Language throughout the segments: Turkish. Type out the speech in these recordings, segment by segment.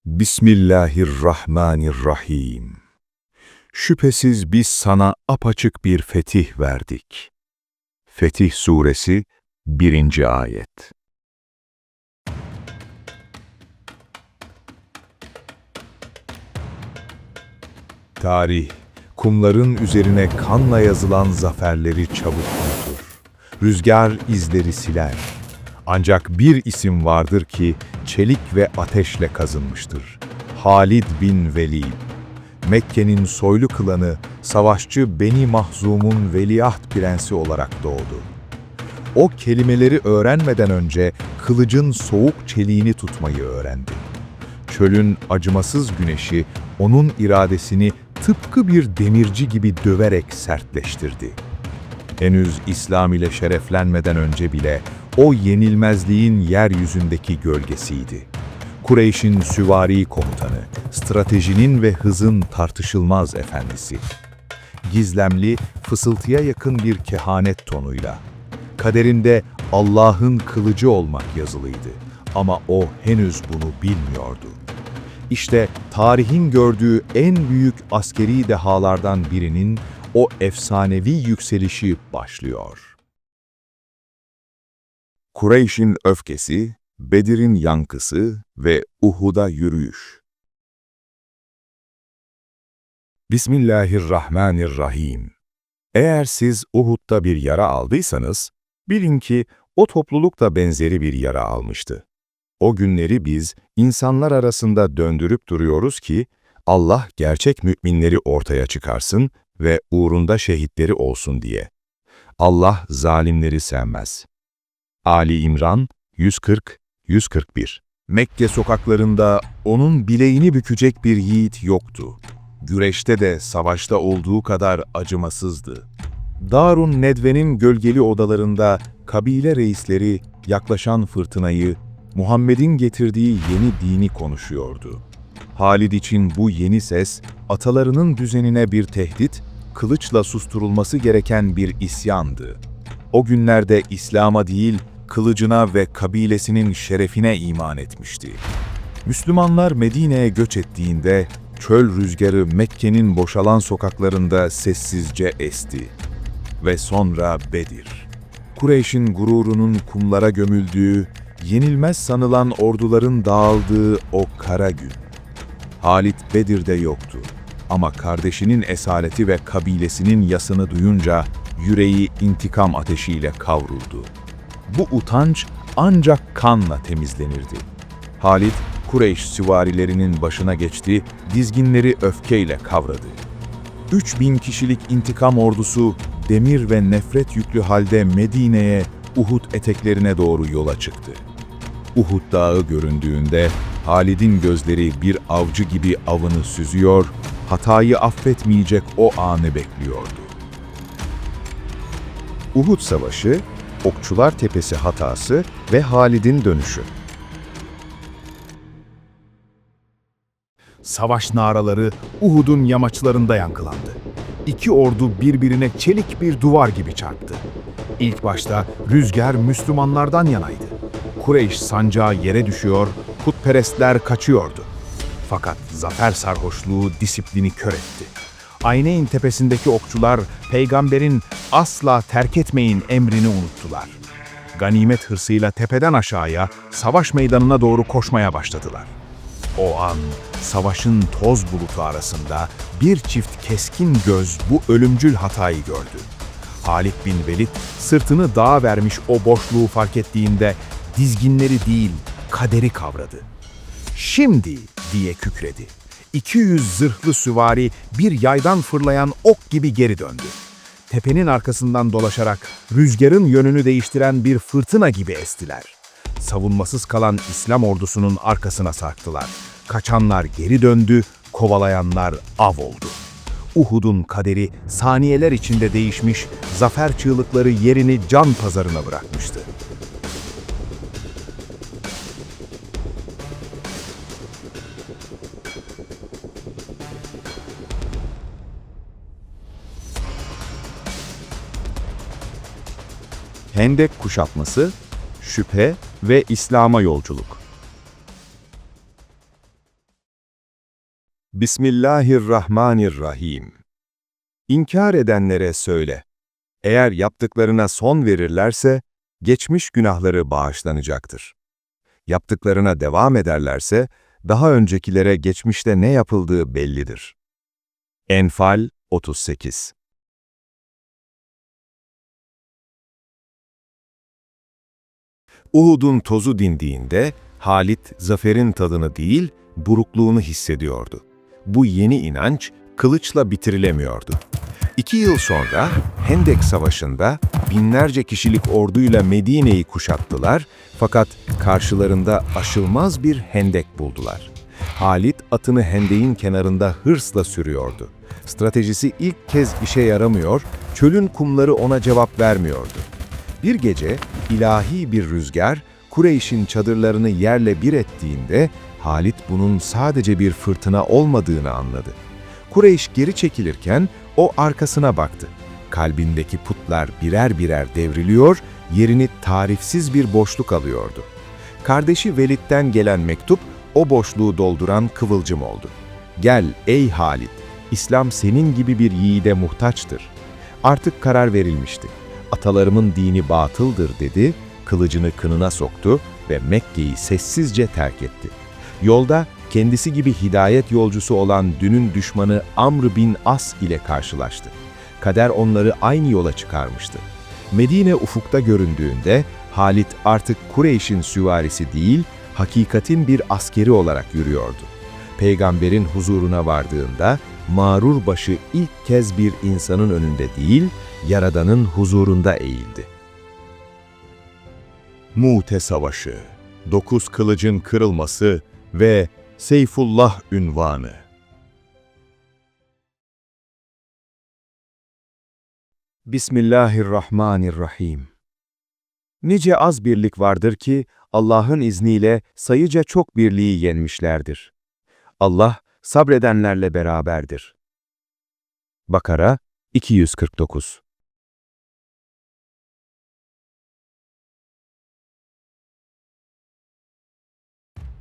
Bismillahirrahmanirrahim. Şüphesiz biz sana apaçık bir fetih verdik. Fetih Suresi 1. Ayet. Tarih, kumların üzerine kanla yazılan zaferleri çabuk unutur. Rüzgar izleri siler. Ancak bir isim vardır ki çelik ve ateşle kazınmıştır. Halid bin Velid. Mekke'nin soylu klanı, savaşçı Beni Mahzum'un veliaht prensi olarak doğdu. O kelimeleri öğrenmeden önce kılıcın soğuk çeliğini tutmayı öğrendi. Çölün acımasız güneşi onun iradesini tıpkı bir demirci gibi döverek sertleştirdi. Henüz İslam ile şereflenmeden önce bile o yenilmezliğin yeryüzündeki gölgesiydi. Kureyş'in süvari komutanı, stratejinin ve hızın tartışılmaz efendisi. Gizlemli, fısıltıya yakın bir kehanet tonuyla. Kaderinde Allah'ın kılıcı olmak yazılıydı ama o henüz bunu bilmiyordu. İşte tarihin gördüğü en büyük askeri dehalardan birinin o efsanevi yükselişi başlıyor. Kureyş'in öfkesi, Bedir'in yankısı ve Uhud'a yürüyüş. Bismillahirrahmanirrahim. Eğer siz Uhud'da bir yara aldıysanız, bilin ki o topluluk da benzeri bir yara almıştı. O günleri biz insanlar arasında döndürüp duruyoruz ki, Allah gerçek müminleri ortaya çıkarsın ve uğrunda şehitleri olsun diye. Allah zalimleri sevmez. Ali İmran 140-141. Mekke sokaklarında onun bileğini bükecek bir yiğit yoktu. Güreşte de savaşta olduğu kadar acımasızdı. Darun Nedve'nin gölgeli odalarında kabile reisleri yaklaşan fırtınayı, Muhammed'in getirdiği yeni dini konuşuyordu. Halid için bu yeni ses, atalarının düzenine bir tehdit, kılıçla susturulması gereken bir isyandı. O günlerde İslam'a değil, kılıcına ve kabilesinin şerefine iman etmişti. Müslümanlar Medine'ye göç ettiğinde, çöl rüzgarı Mekke'nin boşalan sokaklarında sessizce esti. Ve sonra Bedir. Kureyş'in gururunun kumlara gömüldüğü, yenilmez sanılan orduların dağıldığı o kara gün. Halid Bedir'de yoktu ama kardeşinin esaleti ve kabilesinin yasını duyunca yüreği intikam ateşiyle kavruldu. Bu utanç ancak kanla temizlenirdi. Halid, Kureyş süvarilerinin başına geçti, dizginleri öfkeyle kavradı. 3000 kişilik intikam ordusu demir ve nefret yüklü halde Medine'ye, Uhud eteklerine doğru yola çıktı. Uhud dağı göründüğünde Halid'in gözleri bir avcı gibi avını süzüyor, hatayı affetmeyecek o anı bekliyordu. Uhud Savaşı, Okçular Tepesi hatası ve Halid'in dönüşü. Savaş naraları Uhud'un yamaçlarında yankılandı. İki ordu birbirine çelik bir duvar gibi çarptı. İlk başta rüzgar Müslümanlardan yanaydı. Kureyş sancağı yere düşüyor, putperestler kaçıyordu. Fakat zafer sarhoşluğu disiplini kör etti. Ayneyn tepesindeki okçular peygamberin asla terk etmeyin emrini unuttular. Ganimet hırsıyla tepeden aşağıya savaş meydanına doğru koşmaya başladılar. O an savaşın toz bulutu arasında bir çift keskin göz bu ölümcül hatayı gördü. Halid bin Velid sırtını dağa vermiş o boşluğu fark ettiğinde dizginleri değil kaderi kavradı. "Şimdi!" diye kükredi. 200 zırhlı süvari bir yaydan fırlayan ok gibi geri döndü. Tepenin arkasından dolaşarak rüzgarın yönünü değiştiren bir fırtına gibi estiler. Savunmasız kalan İslam ordusunun arkasına sarktılar. Kaçanlar geri döndü, kovalayanlar av oldu. Uhud'un kaderi saniyeler içinde değişmiş, zafer çığlıkları yerini can pazarına bırakmıştı. Hendek kuşatması, şüphe ve İslam'a yolculuk. Bismillahirrahmanirrahim. İnkar edenlere söyle, eğer yaptıklarına son verirlerse, geçmiş günahları bağışlanacaktır. Yaptıklarına devam ederlerse, daha öncekilere geçmişte ne yapıldığı bellidir. Enfal 38. Uhud'un tozu dindiğinde, Halit, zaferin tadını değil, burukluğunu hissediyordu. Bu yeni inanç, kılıçla bitirilemiyordu. 2 yıl sonra, Hendek Savaşı'nda binlerce kişilik orduyla Medine'yi kuşattılar, fakat karşılarında aşılmaz bir hendek buldular. Halit, atını hendeğin kenarında hırsla sürüyordu. Stratejisi ilk kez işe yaramıyor, çölün kumları ona cevap vermiyordu. Bir gece ilahi bir rüzgar Kureyş'in çadırlarını yerle bir ettiğinde Halit bunun sadece bir fırtına olmadığını anladı. Kureyş geri çekilirken o arkasına baktı. Kalbindeki putlar birer birer devriliyor, yerini tarifsiz bir boşluk alıyordu. Kardeşi Velid'den gelen mektup o boşluğu dolduran kıvılcım oldu. "Gel ey Halit, İslam senin gibi bir yiğide muhtaçtır." Artık karar verilmişti. "Atalarımın dini batıldır," dedi, kılıcını kınına soktu ve Mekke'yi sessizce terk etti. Yolda kendisi gibi hidayet yolcusu olan dünün düşmanı Amr bin As ile karşılaştı. Kader onları aynı yola çıkarmıştı. Medine ufukta göründüğünde Halit artık Kureyş'in süvarisi değil, hakikatin bir askeri olarak yürüyordu. Peygamberin huzuruna vardığında mağrur başı ilk kez bir insanın önünde değil, Yaradan'ın huzurunda eğildi. Mu'te Savaşı, 9 kılıcın kırılması ve Seyfullah ünvanı. Bismillahirrahmanirrahim. Nice az birlik vardır ki Allah'ın izniyle sayıca çok birliği yenmişlerdir. Allah sabredenlerle beraberdir. Bakara 249.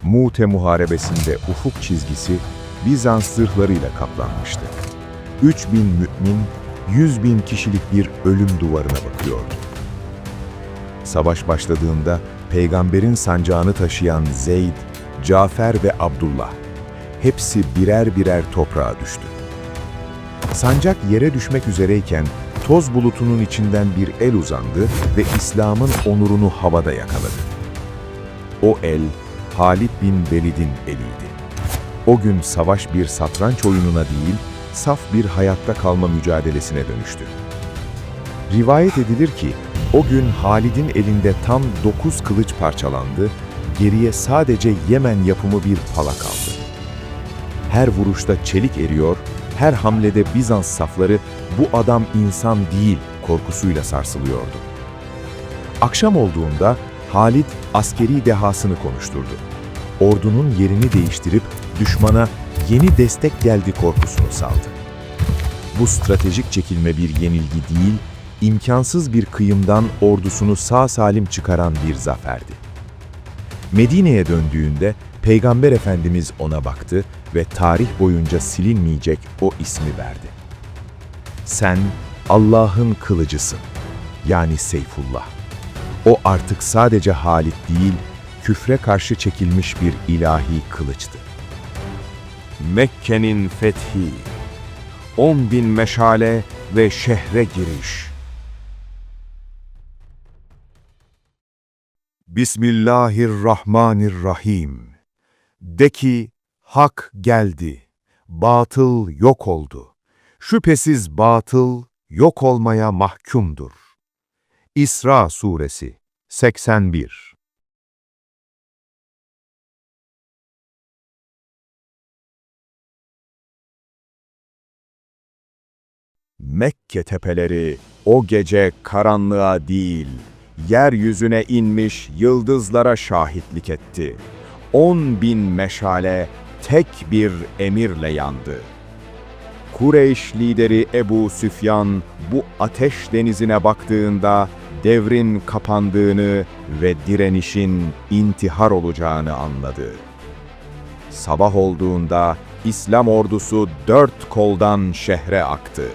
Mu'te Muharebesi'nde ufuk çizgisi Bizans zırhlarıyla kaplanmıştı. 3000 mümin, 100.000 kişilik bir ölüm duvarına bakıyordu. Savaş başladığında Peygamberin sancağını taşıyan Zeyd, Cafer ve Abdullah, hepsi birer birer toprağa düştü. Sancak yere düşmek üzereyken toz bulutunun içinden bir el uzandı ve İslam'ın onurunu havada yakaladı. O el, Halid bin Velid'in eliydi. O gün savaş bir satranç oyununa değil, saf bir hayatta kalma mücadelesine dönüştü. Rivayet edilir ki, o gün Halid'in elinde tam 9 kılıç parçalandı, geriye sadece Yemen yapımı bir pala kaldı. Her vuruşta çelik eriyor, her hamlede Bizans safları "bu adam insan değil" korkusuyla sarsılıyordu. Akşam olduğunda Halid askeri dehasını konuşturdu. Ordunun yerini değiştirip düşmana yeni destek geldi korkusunu saldı. Bu stratejik çekilme bir yenilgi değil, imkansız bir kıyımdan ordusunu sağ salim çıkaran bir zaferdi. Medine'ye döndüğünde Peygamber Efendimiz ona baktı ve tarih boyunca silinmeyecek o ismi verdi. "Sen Allah'ın kılıcısın," yani Seyfullah. O artık sadece Halit değil, küfre karşı çekilmiş bir ilahi kılıçtı. Mekke'nin fethi, 10.000 meşale ve şehre giriş. Bismillahirrahmanirrahim. De ki, hak geldi, batıl yok oldu. Şüphesiz batıl yok olmaya mahkumdur. İsra Suresi 81. Mekke tepeleri o gece karanlığa değil, yeryüzüne inmiş yıldızlara şahitlik etti. 10.000 meşale tek bir emirle yandı. Kureyş lideri Ebu Süfyan bu ateş denizine baktığında devrin kapandığını ve direnişin intihar olacağını anladı. Sabah olduğunda İslam ordusu 4 koldan şehre aktı.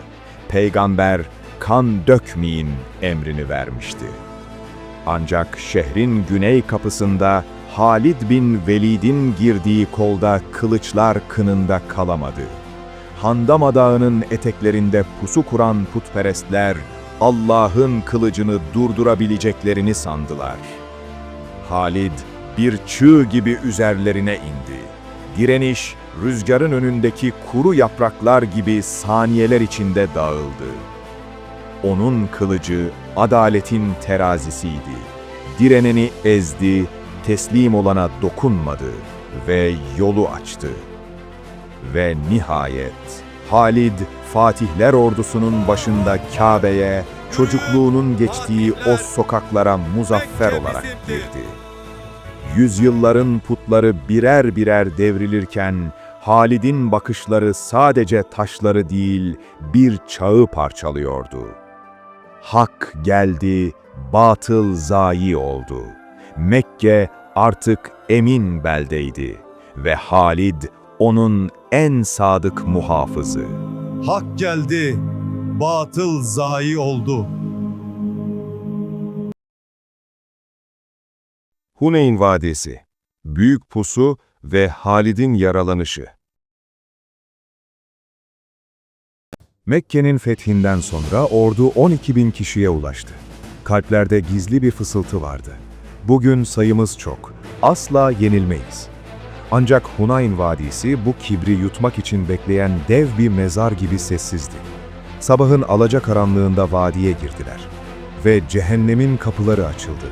Peygamber kan dökmeyin emrini vermişti. Ancak şehrin güney kapısında Halid bin Velid'in girdiği kolda kılıçlar kınında kalamadı. Handama Dağı'nın eteklerinde pusu kuran putperestler Allah'ın kılıcını durdurabileceklerini sandılar. Halid bir çığ gibi üzerlerine indi. Direniş, rüzgarın önündeki kuru yapraklar gibi saniyeler içinde dağıldı. Onun kılıcı adaletin terazisiydi. Direneni ezdi, teslim olana dokunmadı ve yolu açtı. Ve nihayet Halid, Fatihler ordusunun başında Kabe'ye, çocukluğunun geçtiği o sokaklara muzaffer olarak girdi. Yüzyılların putları birer birer devrilirken, Halid'in bakışları sadece taşları değil, bir çağı parçalıyordu. Hak geldi, batıl zayi oldu. Mekke artık emin beldeydi ve Halid onun en sadık muhafızı. Hak geldi, batıl zayi oldu. Huneyn Vadisi, Büyük Pusu ve Halid'in yaralanışı. Mekke'nin fethinden sonra ordu 12.000 kişiye ulaştı. Kalplerde gizli bir fısıltı vardı. Bugün sayımız çok, asla yenilmeyiz. Ancak Hunayn Vadisi bu kibri yutmak için bekleyen dev bir mezar gibi sessizdi. Sabahın alacakaranlığında vadiye girdiler ve cehennemin kapıları açıldı.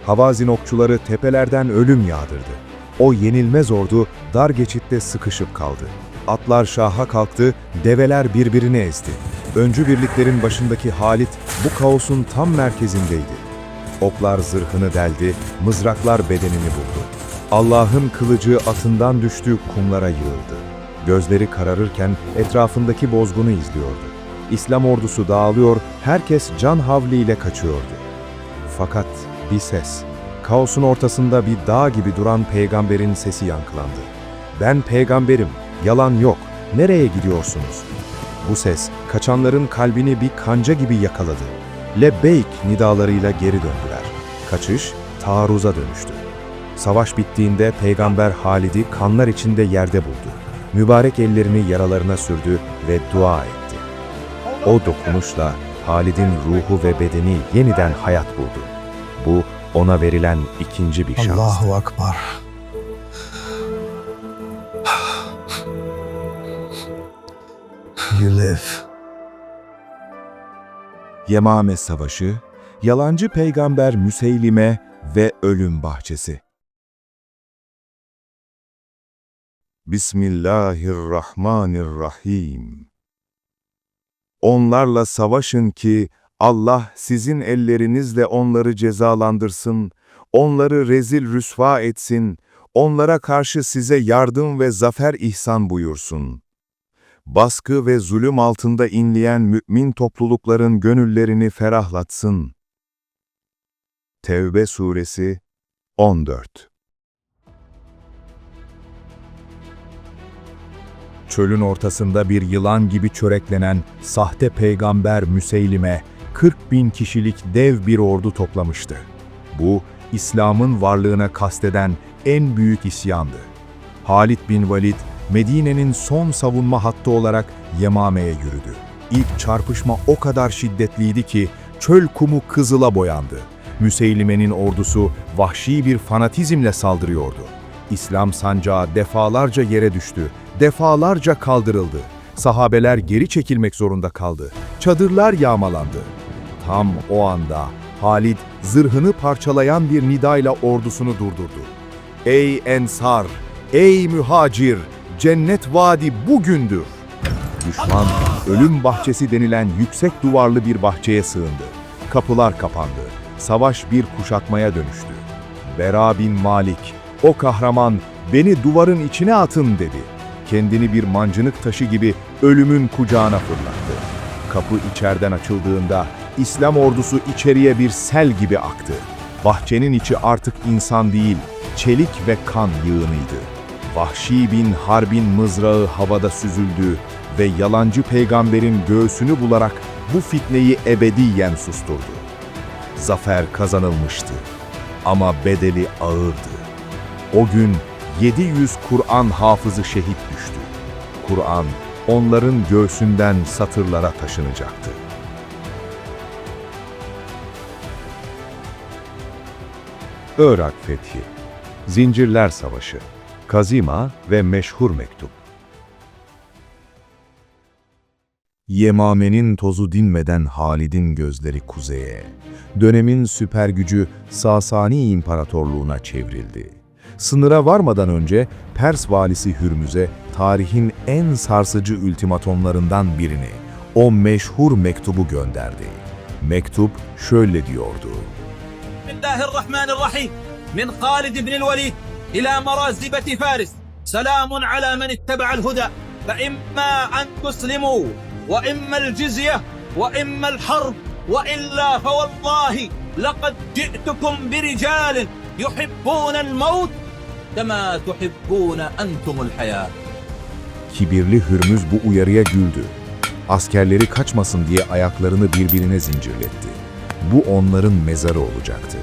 Havazin okçuları tepelerden ölüm yağdırdı. O yenilmez ordu dar geçitte sıkışıp kaldı. Atlar şaha kalktı, develer birbirini ezdi. Öncü birliklerin başındaki Halit bu kaosun tam merkezindeydi. Oklar zırhını deldi, mızraklar bedenini buldu. Allah'ın kılıcı atından düştü, kumlara yığıldı. Gözleri kararırken etrafındaki bozgunu izliyordu. İslam ordusu dağılıyor, herkes can havliyle kaçıyordu. Fakat bir ses, kaosun ortasında bir dağ gibi duran peygamberin sesi yankılandı. "Ben peygamberim, yalan yok, nereye gidiyorsunuz?" Bu ses, kaçanların kalbini bir kanca gibi yakaladı. "Lebbeyk" nidalarıyla geri döndüler. Kaçış, taarruza dönüştü. Savaş bittiğinde peygamber Halid'i kanlar içinde yerde buldu. Mübarek ellerini yaralarına sürdü ve dua etti. O dokunuşla Halid'in ruhu ve bedeni yeniden hayat buldu. Bu ona verilen ikinci bir şans. Allahu Akbar. You live. Yemame Savaşı, yalancı peygamber Müseylime ve ölüm bahçesi. Bismillahirrahmanirrahim. Onlarla savaşın ki Allah sizin ellerinizle onları cezalandırsın, onları rezil rüsva etsin, onlara karşı size yardım ve zafer ihsan buyursun. Baskı ve zulüm altında inleyen mümin toplulukların gönüllerini ferahlatsın. Tevbe Suresi 14. Çölün ortasında bir yılan gibi çöreklenen sahte peygamber Müseylime, 40.000 kişilik dev bir ordu toplamıştı. Bu, İslam'ın varlığına kasteden en büyük isyandı. Halid bin Velid, Medine'nin son savunma hattı olarak Yemame'ye yürüdü. İlk çarpışma o kadar şiddetliydi ki çöl kumu kızıla boyandı. Müseylime'nin ordusu vahşi bir fanatizmle saldırıyordu. İslam sancağı defalarca yere düştü, defalarca kaldırıldı. Sahabeler geri çekilmek zorunda kaldı. Çadırlar yağmalandı. Tam o anda Halid zırhını parçalayan bir nidayla ordusunu durdurdu. "Ey Ensar, ey Mühacir, cennet vaadi bugündür." Düşman, ölüm bahçesi denilen yüksek duvarlı bir bahçeye sığındı. Kapılar kapandı. Savaş bir kuşatmaya dönüştü. Bera bin Malik, o kahraman, "Beni duvarın içine atın" dedi. Kendini bir mancınık taşı gibi ölümün kucağına fırlattı. Kapı içeriden açıldığında İslam ordusu içeriye bir sel gibi aktı. Bahçenin içi artık insan değil, çelik ve kan yığınıydı. Vahşi bin Harb'in mızrağı havada süzüldü ve yalancı peygamberin göğsünü bularak bu fitneyi ebediyen susturdu. Zafer kazanılmıştı ama bedeli ağırdı. O gün 700 Kur'an hafızı şehit düştü. Kur'an onların göğsünden satırlara taşınacaktı. Irak fethi, Zincirler Savaşı, Kazima ve meşhur mektup. Yemame'nin tozu dinmeden Halid'in gözleri kuzeye, dönemin süper gücü Sasani İmparatorluğu'na çevrildi. Sınıra varmadan önce Pers valisi Hürmüz'e tarihin en sarsıcı ultimatomlarından birini, o meşhur mektubu gönderdi. Mektup şöyle diyordu: Bismillahirrahmanirrahim. Min Halid ibn el-Velid ila marazibeti Faris. Selamun ala men ittaba'al huda. Fe imma en tuslimu ve imma'l cizye ve imma'l harb ve illa fe vallahi laqad ci'tukum bi ricalin yuhibbuna'l mevt kema tuhibbuna entumul hayat. Kibirli Hürmüz bu uyarıya güldü. Askerleri kaçmasın diye ayaklarını birbirine zincirletti. Bu onların mezarı olacaktı.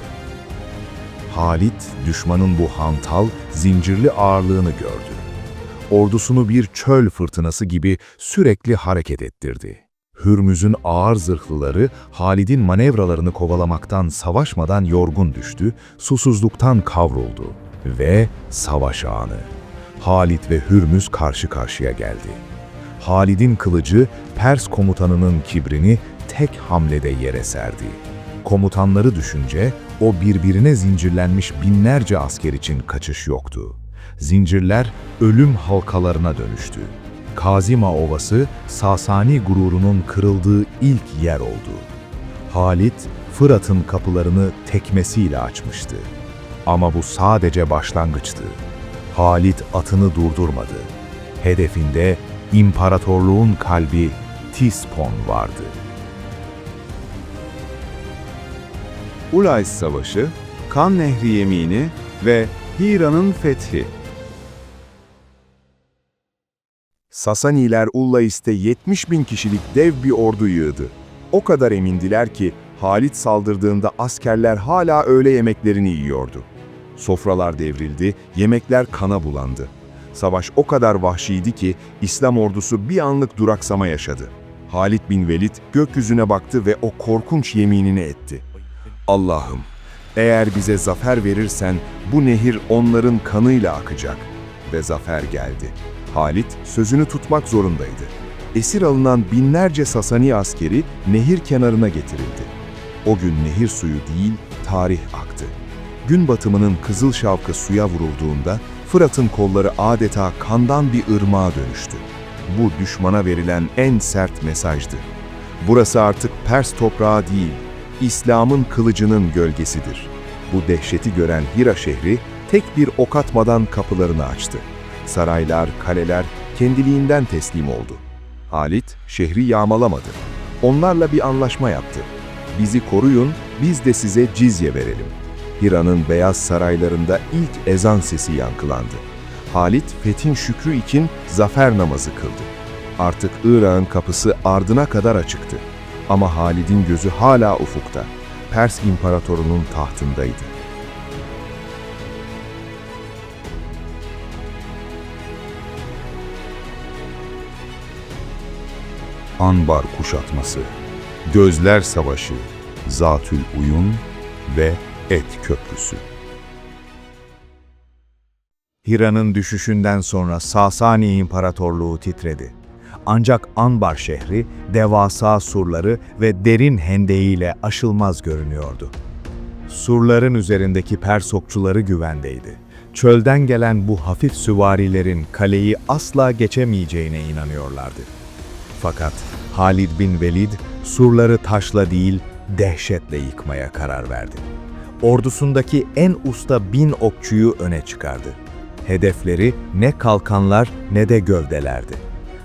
Halit, düşmanın bu hantal, zincirli ağırlığını gördü. Ordusunu bir çöl fırtınası gibi sürekli hareket ettirdi. Hürmüz'ün ağır zırhlıları Halid'in manevralarını kovalamaktan, savaşmadan yorgun düştü, susuzluktan kavruldu. Ve savaş anı. Halit ve Hürmüz karşı karşıya geldi. Halid'in kılıcı Pers komutanının kibrini tek hamlede yere serdi. Komutanları düşünce o birbirine zincirlenmiş binlerce asker için kaçış yoktu. Zincirler ölüm halkalarına dönüştü. Kazima Ovası Sasani gururunun kırıldığı ilk yer oldu. Halit Fırat'ın kapılarını tekmesiyle açmıştı. Ama bu sadece başlangıçtı. Halit atını durdurmadı. Hedefinde imparatorluğun kalbi Tispon vardı. Ulays Savaşı, Kan Nehri Yemini ve Hira'nın fethi. Sasaniler Ulays'te 70.000 kişilik dev bir ordu yığdı. O kadar emindiler ki Halit saldırdığında askerler hala öğle yemeklerini yiyordu. Sofralar devrildi, yemekler kana bulandı. Savaş o kadar vahşiydi ki İslam ordusu bir anlık duraksama yaşadı. Halid bin Velid gökyüzüne baktı ve o korkunç yeminini etti. Allah'ım, eğer bize zafer verirsen bu nehir onların kanıyla akacak. Ve zafer geldi. Halid sözünü tutmak zorundaydı. Esir alınan binlerce Sasani askeri nehir kenarına getirildi. O gün nehir suyu değil, tarih aktı. Gün batımının kızıl şavkı suya vurulduğunda Fırat'ın kolları adeta kandan bir ırmağa dönüştü. Bu düşmana verilen en sert mesajdı. Burası artık Pers toprağı değil, İslam'ın kılıcının gölgesidir. Bu dehşeti gören Hira şehri tek bir ok atmadan kapılarını açtı. Saraylar, kaleler kendiliğinden teslim oldu. Halit şehri yağmalamadı. Onlarla bir anlaşma yaptı. Bizi koruyun, biz de size cizye verelim. Hira'nın beyaz saraylarında ilk ezan sesi yankılandı. Halit fethin şükrü için zafer namazı kıldı. Artık Irak'ın kapısı ardına kadar açıktı. Ama Halid'in gözü hala ufukta, Pers imparatorunun tahtındaydı. Anbar kuşatması, Gözler Savaşı, Zatül Uyun ve Et Köprüsü. Hira'nın düşüşünden sonra Sasani İmparatorluğu titredi. Ancak Anbar şehri, devasa surları ve derin hendeğiyle aşılmaz görünüyordu. Surların üzerindeki Pers okçuları güvendeydi. Çölden gelen bu hafif süvarilerin kaleyi asla geçemeyeceğine inanıyorlardı. Fakat Halid bin Velid surları taşla değil, dehşetle yıkmaya karar verdi. Ordusundaki en usta 1000 okçuyu öne çıkardı. Hedefleri ne kalkanlar ne de gövdelerdi.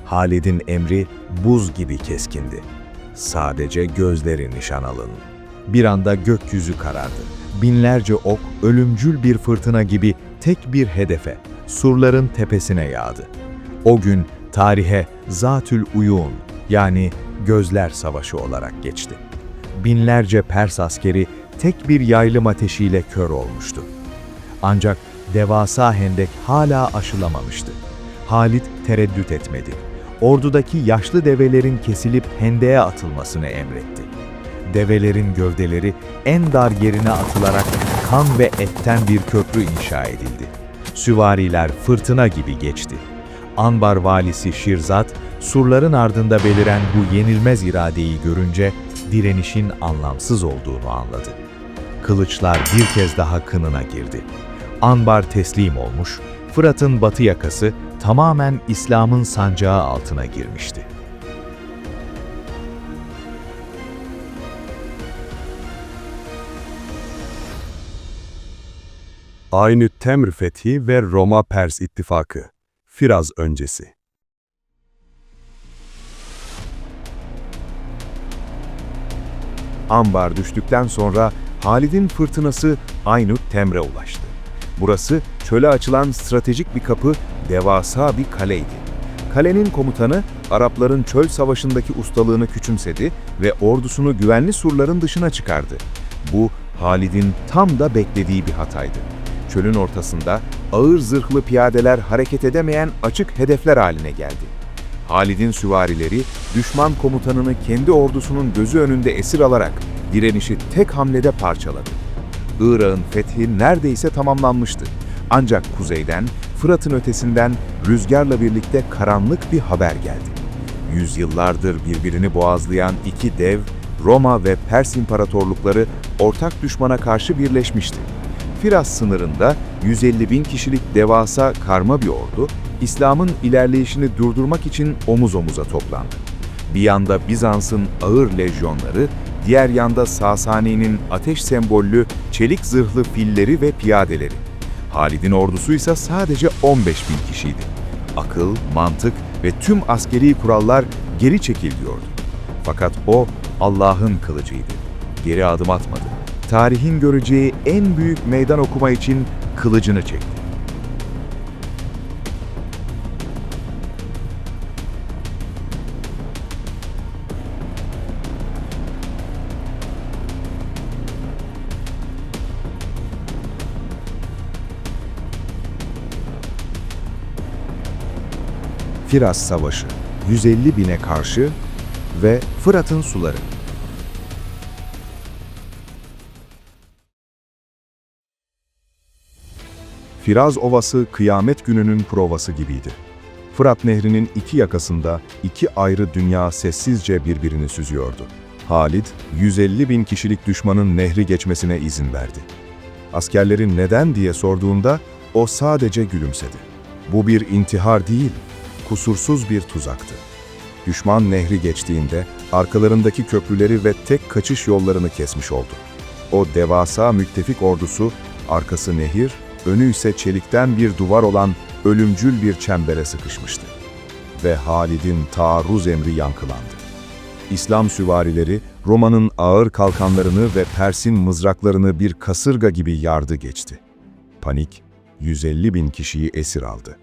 Halid'in emri buz gibi keskindi. Sadece gözleri nişan alın. Bir anda gökyüzü karardı. Binlerce ok ölümcül bir fırtına gibi tek bir hedefe, surların tepesine yağdı. O gün tarihe Zatül Uyun yani Gözler Savaşı olarak geçti. Binlerce Pers askeri tek bir yaylım ateşiyle kör olmuştu. Ancak devasa hendek hala aşılamamıştı. Halit tereddüt etmedi. Ordudaki yaşlı develerin kesilip hendeğe atılmasını emretti. Develerin gövdeleri en dar yerine atılarak kan ve etten bir köprü inşa edildi. Süvariler fırtına gibi geçti. Anbar valisi Şirzat, surların ardında beliren bu yenilmez iradeyi görünce direnişin anlamsız olduğunu anladı. Kılıçlar bir kez daha kınına girdi. Anbar teslim olmuş, Fırat'ın batı yakası tamamen İslam'ın sancağı altına girmişti. Aynü Temr fethi ve Roma-Pers ittifakı. Firaz öncesi. Anbar düştükten sonra Halid'in fırtınası Aynut Temr'e ulaştı. Burası çöle açılan stratejik bir kapı, devasa bir kaleydi. Kalenin komutanı Arapların çöl savaşındaki ustalığını küçümsedi ve ordusunu güvenli surların dışına çıkardı. Bu Halid'in tam da beklediği bir hataydı. Çölün ortasında ağır zırhlı piyadeler hareket edemeyen açık hedefler haline geldi. Halid'in süvarileri düşman komutanını kendi ordusunun gözü önünde esir alarak direnişi tek hamlede parçaladı. Irak'ın fethi neredeyse tamamlanmıştı. Ancak kuzeyden, Fırat'ın ötesinden rüzgarla birlikte karanlık bir haber geldi. Yüzyıllardır birbirini boğazlayan iki dev, Roma ve Pers imparatorlukları ortak düşmana karşı birleşmişti. Firaz sınırında 150 bin kişilik devasa karma bir ordu, İslam'ın ilerleyişini durdurmak için omuz omuza toplandı. Bir yanda Bizans'ın ağır lejyonları, diğer yanda Sasani'nin ateş sembollü çelik zırhlı filleri ve piyadeleri. Halid'in ordusu ise sadece 15 bin kişiydi. Akıl, mantık ve tüm askeri kurallar geri çekil diyordu. Fakat o Allah'ın kılıcıydı. Geri adım atmadı. Tarihin göreceği en büyük meydan okuma için kılıcını çekti. Firaz Savaşı, 150 bine karşı ve Fırat'ın suları. Firaz Ovası kıyamet gününün provası gibiydi. Fırat Nehri'nin iki yakasında iki ayrı dünya sessizce birbirini süzüyordu. Halid, 150 bin kişilik düşmanın nehri geçmesine izin verdi. Askerlerin neden diye sorduğunda o sadece gülümsedi. Bu bir intihar değil, kusursuz bir tuzaktı. Düşman nehri geçtiğinde arkalarındaki köprüleri ve tek kaçış yollarını kesmiş oldu. O devasa müttefik ordusu, arkası nehir, önü ise çelikten bir duvar olan ölümcül bir çembere sıkışmıştı. Ve Halid'in taarruz emri yankılandı. İslam süvarileri Roma'nın ağır kalkanlarını ve Pers'in mızraklarını bir kasırga gibi yardı geçti. Panik, 150 bin kişiyi esir aldı.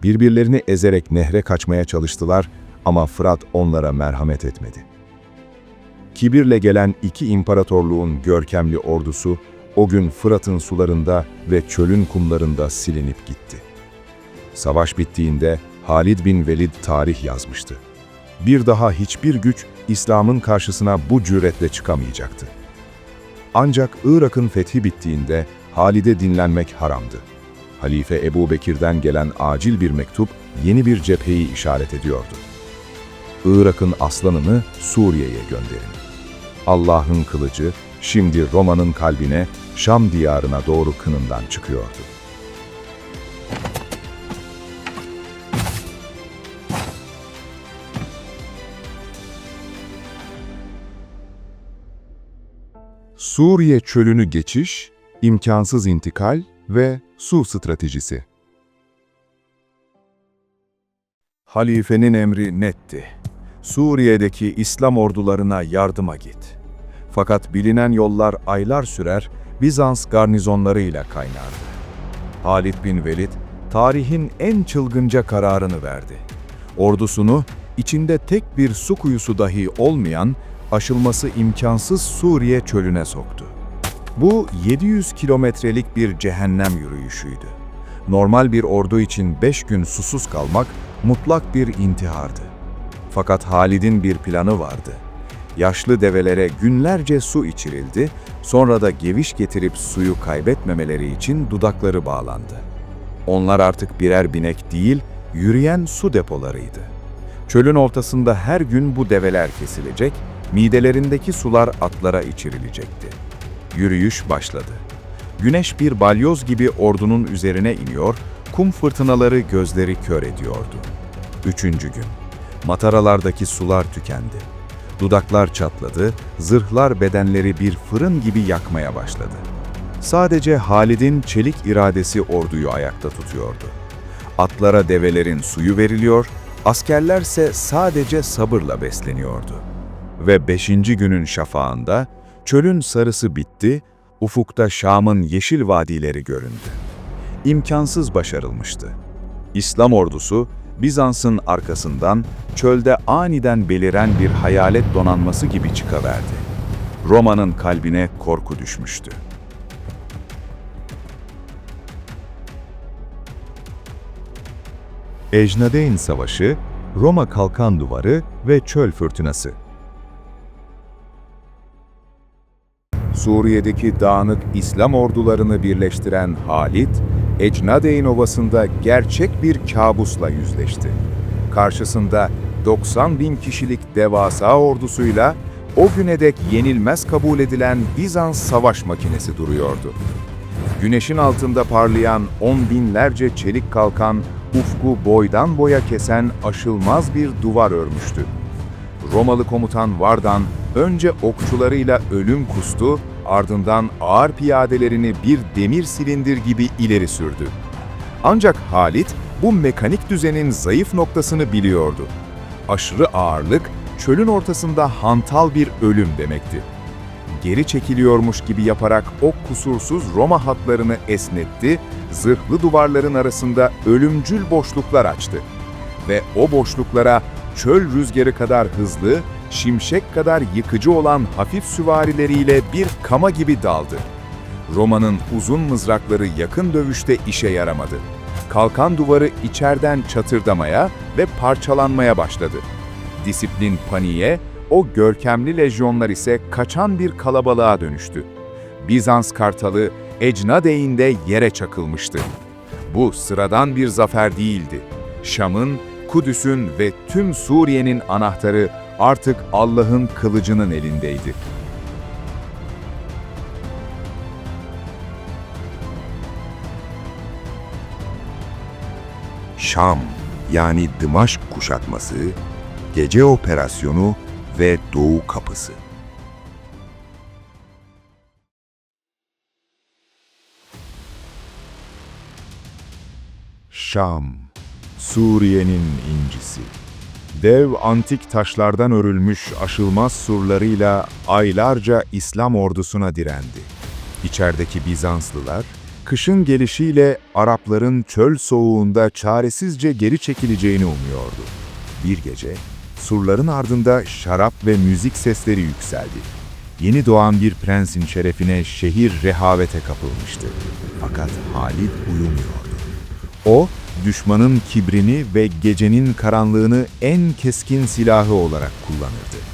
Birbirlerini ezerek nehre kaçmaya çalıştılar ama Fırat onlara merhamet etmedi. Kibirle gelen iki imparatorluğun görkemli ordusu o gün Fırat'ın sularında ve çölün kumlarında silinip gitti. Savaş bittiğinde Halid bin Velid tarih yazmıştı. Bir daha hiçbir güç İslam'ın karşısına bu cüretle çıkamayacaktı. Ancak Irak'ın fethi bittiğinde Halid'e dinlenmek haramdı. Halife Ebu Bekir'den gelen acil bir mektup yeni bir cepheyi işaret ediyordu. Irak'ın aslanını Suriye'ye gönderin. Allah'ın kılıcı şimdi Roma'nın kalbine, Şam diyarına doğru kınından çıkıyordu. Suriye çölünü geçiş, imkansız intikal ve su stratejisi. Halifenin emri netti. Suriye'deki İslam ordularına yardıma git. Fakat bilinen yollar aylar sürer, Bizans garnizonlarıyla kaynardı. Halid bin Velid, tarihin en çılgınca kararını verdi. Ordusunu içinde tek bir su kuyusu dahi olmayan, aşılması imkansız Suriye çölüne soktu. Bu 700 kilometrelik bir cehennem yürüyüşüydü. Normal bir ordu için 5 gün susuz kalmak mutlak bir intihardı. Fakat Halid'in bir planı vardı. Yaşlı develere günlerce su içirildi, sonra da geviş getirip suyu kaybetmemeleri için dudakları bağlandı. Onlar artık birer binek değil, yürüyen su depolarıydı. Çölün ortasında her gün bu develer kesilecek, midelerindeki sular atlara içirilecekti. Yürüyüş başladı. Güneş bir balyoz gibi ordunun üzerine iniyor, kum fırtınaları gözleri kör ediyordu. 3. gün. Mataralardaki sular tükendi. Dudaklar çatladı, zırhlar bedenleri bir fırın gibi yakmaya başladı. Sadece Halid'in çelik iradesi orduyu ayakta tutuyordu. Atlara develerin suyu veriliyor, askerlerse sadece sabırla besleniyordu. Ve 5. günün şafağında çölün sarısı bitti, ufukta Şam'ın yeşil vadileri göründü. İmkansız başarılmıştı. İslam ordusu, Bizans'ın arkasından çölde aniden beliren bir hayalet donanması gibi çıkaverdi. Roma'nın kalbine korku düşmüştü. Ecnadeyn Savaşı, Roma Kalkan Duvarı ve Çöl Fırtınası. Suriye'deki dağınık İslam ordularını birleştiren Halid, Ecnadeyn Ovası'nda gerçek bir kabusla yüzleşti. Karşısında 90.000 kişilik devasa ordusuyla o güne dek yenilmez kabul edilen Bizans savaş makinesi duruyordu. Güneşin altında parlayan 10 binlerce çelik kalkan, ufku boydan boya kesen aşılmaz bir duvar örmüştü. Romalı komutan Vardan önce okçularıyla ölüm kustu, ardından ağır piyadelerini bir demir silindir gibi ileri sürdü. Ancak Halid bu mekanik düzenin zayıf noktasını biliyordu. Aşırı ağırlık, çölün ortasında hantal bir ölüm demekti. Geri çekiliyormuş gibi yaparak o kusursuz Roma hatlarını esnetti, zırhlı duvarların arasında ölümcül boşluklar açtı. Ve o boşluklara çöl rüzgarı kadar hızlı, şimşek kadar yıkıcı olan hafif süvarileriyle bir kama gibi daldı. Roma'nın uzun mızrakları yakın dövüşte işe yaramadı. Kalkan duvarı içeriden çatırdamaya ve parçalanmaya başladı. Disiplin paniğe, o görkemli lejyonlar ise kaçan bir kalabalığa dönüştü. Bizans kartalı Ecnadeyn'de yere çakılmıştı. Bu sıradan bir zafer değildi. Şam'ın, Kudüs'ün ve tüm Suriye'nin anahtarı artık Allah'ın kılıcının elindeydi. Şam, yani Dımaşk kuşatması, gece operasyonu ve Doğu kapısı. Şam, Suriye'nin incisi. Dev antik taşlardan örülmüş aşılmaz surlarıyla aylarca İslam ordusuna direndi. İçerideki Bizanslılar, kışın gelişiyle Arapların çöl soğuğunda çaresizce geri çekileceğini umuyordu. Bir gece, surların ardında şarap ve müzik sesleri yükseldi. Yeni doğan bir prensin şerefine şehir rehavete kapılmıştı. Fakat Halid uyumuyordu. O, düşmanın kibrini ve gecenin karanlığını en keskin silahı olarak kullanırdı.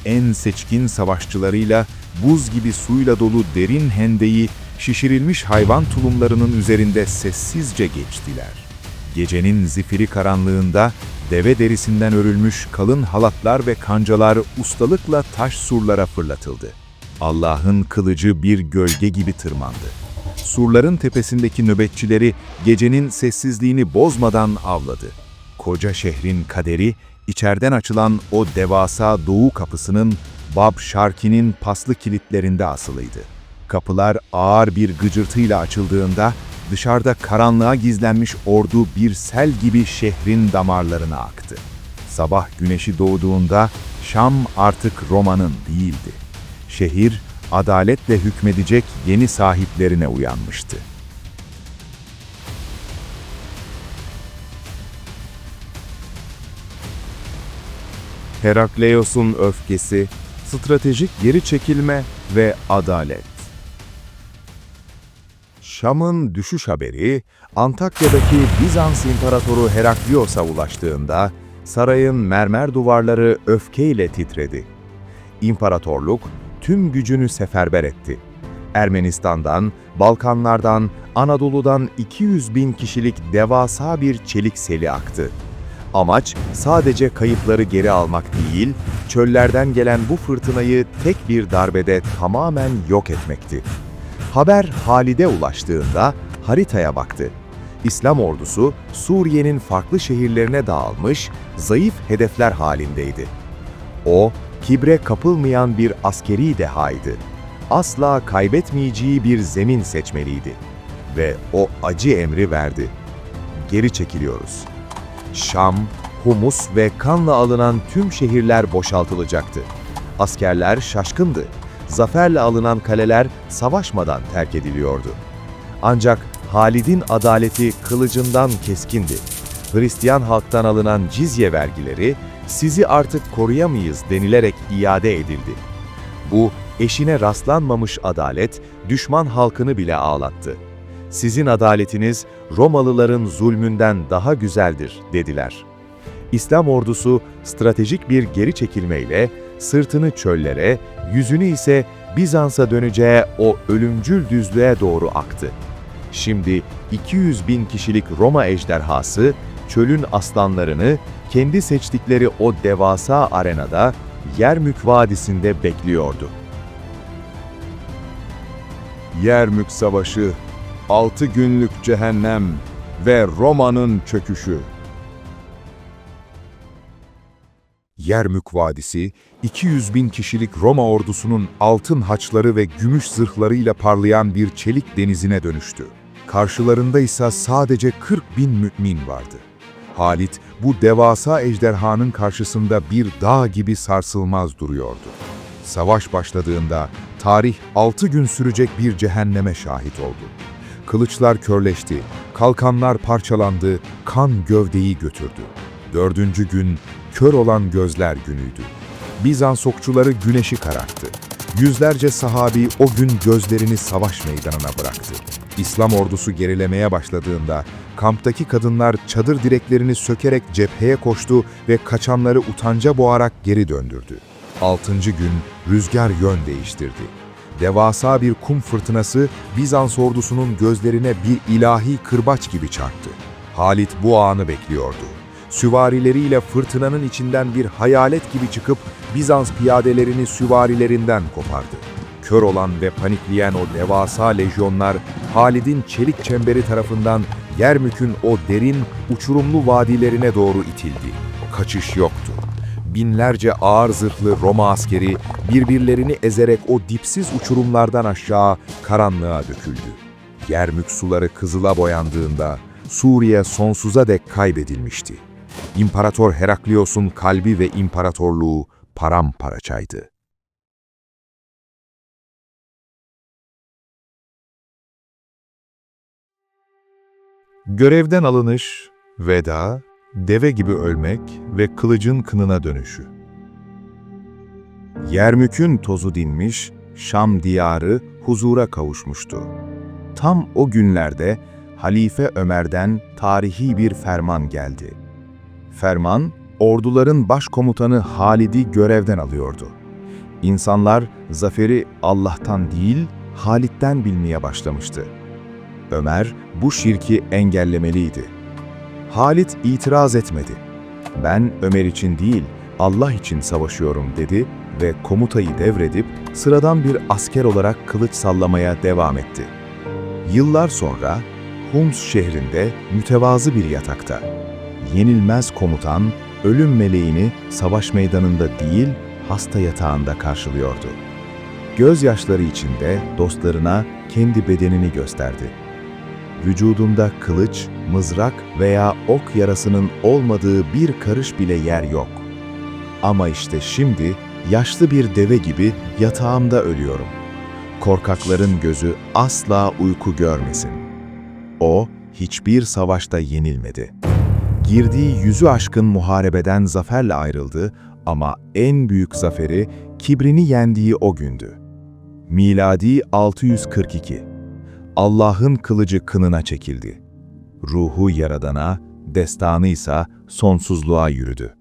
En seçkin savaşçılarıyla buz gibi suyla dolu derin hendeyi şişirilmiş hayvan tulumlarının üzerinde sessizce geçtiler. Gecenin zifiri karanlığında deve derisinden örülmüş kalın halatlar ve kancalar ustalıkla taş surlara fırlatıldı. Allah'ın kılıcı bir gölge gibi tırmandı. Surların tepesindeki nöbetçileri gecenin sessizliğini bozmadan avladı. Koca şehrin kaderi, içeriden açılan o devasa doğu kapısının Bab Şarki'nin paslı kilitlerinde asılıydı. Kapılar ağır bir gıcırtıyla açıldığında, dışarıda karanlığa gizlenmiş ordu bir sel gibi şehrin damarlarına aktı. Sabah güneşi doğduğunda Şam artık Roma'nın değildi. Şehir, adaletle hükmedecek yeni sahiplerine uyanmıştı. Herakleios'un öfkesi, stratejik geri çekilme ve adalet. Şam'ın düşüş haberi, Antakya'daki Bizans İmparatoru Heraklios'a ulaştığında, sarayın mermer duvarları öfkeyle titredi. İmparatorluk tüm gücünü seferber etti. Ermenistan'dan, Balkanlardan, Anadolu'dan 200 bin kişilik devasa bir çelik seli aktı. Amaç sadece kayıpları geri almak değil, çöllerden gelen bu fırtınayı tek bir darbede tamamen yok etmekti. Haber Halid'e ulaştığında haritaya baktı. İslam ordusu Suriye'nin farklı şehirlerine dağılmış, zayıf hedefler halindeydi. O, kibre kapılmayan bir askeri dehaydı. Asla kaybetmeyeceği bir zemin seçmeliydi. Ve o acı emri verdi. Geri çekiliyoruz. Şam, Humus ve kanla alınan tüm şehirler boşaltılacaktı. Askerler şaşkındı. Zaferle alınan kaleler savaşmadan terk ediliyordu. Ancak Halid'in adaleti kılıcından keskindi. Hristiyan halktan alınan cizye vergileri, sizi artık koruyamayız denilerek iade edildi. Bu, eşine rastlanmamış adalet, düşman halkını bile ağlattı. Sizin adaletiniz Romalıların zulmünden daha güzeldir dediler. İslam ordusu stratejik bir geri çekilmeyle sırtını çöllere, yüzünü ise Bizans'a döneceği o ölümcül düzlüğe doğru aktı. Şimdi 200 bin kişilik Roma ejderhası, çölün aslanlarını kendi seçtikleri o devasa arenada, Yermük Vadisi'nde bekliyordu. Yermük Savaşı, 6 günlük cehennem ve Roma'nın çöküşü. Yermük Vadisi, 200 bin kişilik Roma ordusunun altın haçları ve gümüş zırhlarıyla parlayan bir çelik denizine dönüştü. Karşılarında ise sadece 40 bin mümin vardı. Halit, bu devasa ejderhanın karşısında bir dağ gibi sarsılmaz duruyordu. Savaş başladığında tarih 6 gün sürecek bir cehenneme şahit oldu. Kılıçlar körleşti, kalkanlar parçalandı, kan gövdeyi götürdü. 4. gün kör olan gözler günüydü. Bizans okçuları güneşi kararttı. Yüzlerce sahabi o gün gözlerini savaş meydanına bıraktı. İslam ordusu gerilemeye başladığında kamptaki kadınlar çadır direklerini sökerek cepheye koştu ve kaçanları utanca boğarak geri döndürdü. 6. gün rüzgar yön değiştirdi. Devasa bir kum fırtınası Bizans ordusunun gözlerine bir ilahi kırbaç gibi çarptı. Halit bu anı bekliyordu. Süvarileriyle fırtınanın içinden bir hayalet gibi çıkıp Bizans piyadelerini süvarilerinden kopardı. Kör olan ve panikleyen o devasa lejyonlar Halid'in çelik çemberi tarafından Yermük'ün o derin, uçurumlu vadilerine doğru itildi. Kaçış yoktu. Binlerce ağır zırhlı Roma askeri birbirlerini ezerek o dipsiz uçurumlardan aşağı karanlığa döküldü. Yermük suları kızıla boyandığında Suriye sonsuza dek kaybedilmişti. İmparator Heraklios'un kalbi ve imparatorluğu paramparçaydı. Görevden alınış, veda, deve gibi ölmek ve kılıcın kınına dönüşü. Yermük'ün tozu dinmiş, Şam diyarı huzura kavuşmuştu. Tam o günlerde Halife Ömer'den tarihi bir ferman geldi. Ferman, orduların başkomutanı Halid'i görevden alıyordu. İnsanlar zaferi Allah'tan değil, Halid'den bilmeye başlamıştı. Ömer bu şirki engellemeliydi. Halid itiraz etmedi. "Ben Ömer için değil, Allah için savaşıyorum" dedi ve komutayı devredip sıradan bir asker olarak kılıç sallamaya devam etti. Yıllar sonra Hums şehrinde mütevazı bir yatakta, yenilmez komutan ölüm meleğini savaş meydanında değil, hasta yatağında karşılıyordu. Gözyaşları içinde dostlarına kendi bedenini gösterdi. Vücudunda kılıç, mızrak veya ok yarasının olmadığı bir karış bile yer yok. Ama işte şimdi yaşlı bir deve gibi yatağımda ölüyorum. Korkakların gözü asla uyku görmesin. O hiçbir savaşta yenilmedi. Girdiği 100'ü aşkın muharebeden zaferle ayrıldı Ama en büyük zaferi kibrini yendiği o gündü. Miladi 642. Allah'ın kılıcı kınına çekildi. Ruhu Yaradan'a, destanı ise sonsuzluğa yürüdü.